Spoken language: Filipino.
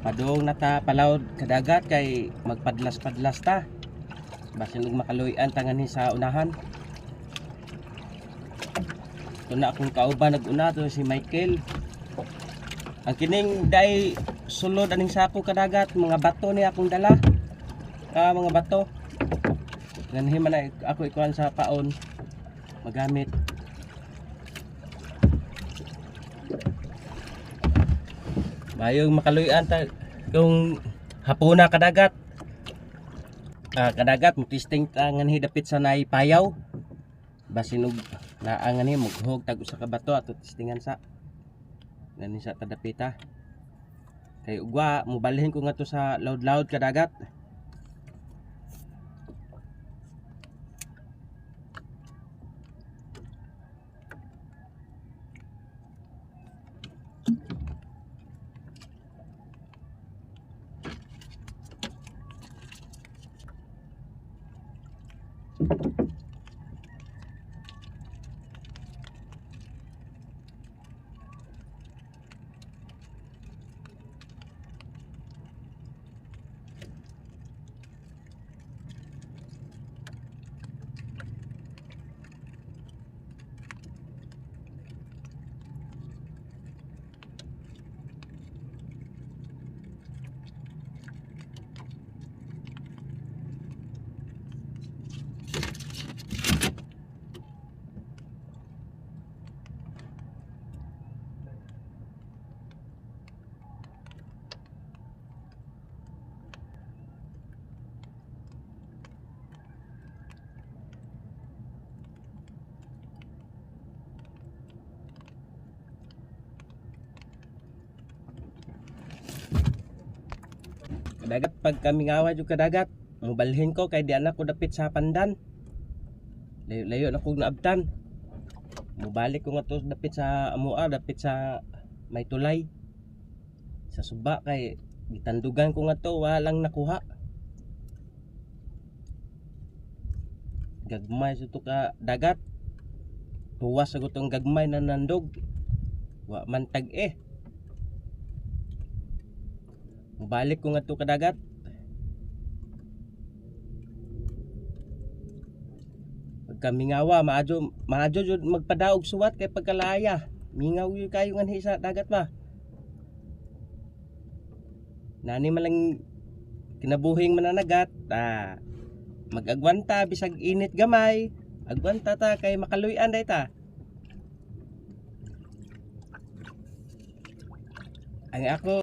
Padung nata palawd kadagat kay magpadlas-padlas ta. Basin ug makaluy-an tangan sa unahan. Ito na akong kauban nag-una to si Michael. Ang kining day sulod aning sako kadagat, mga bato ni akong dala. Mga bato. Ganhi man na ako ikuan sa paon magamit. Bayong makaluy-an ta kung hapuna kadagat. Kadagat mo testing ta nganhi dapit sa nay payaw. Basin og naa nganhi mughog tag usa ka bato ato testingan sa. Ngani sa tadapita. Kay ugwa mobalhin ko ngadto sa laud-laud kadagat. Kadagat pag kami ngawa jud kadagat, mobalhin ko kay di anak ko dapit sa pandan. Layo na kog naabtan. Mobalik ko nga to dapit sa amoa, dapit sa may tulay. Sa suba kay gitandugan ko nga to walang nakuha. Gagmay sa to ka dagat. Tuwas sa gutong gagmay na nandog. Wa man tag Mubalik ko nga to kadagat. Pagka mingawa, maadyo jud magpadaog suwat kay pagkalaya. Mingaw yun kayo nga sa dagat ba. Nani malang kinabuhing mananagat. Mag-agwanta bisag init gamay. Agwanta ta kay makaluy-an day ta. Ang ako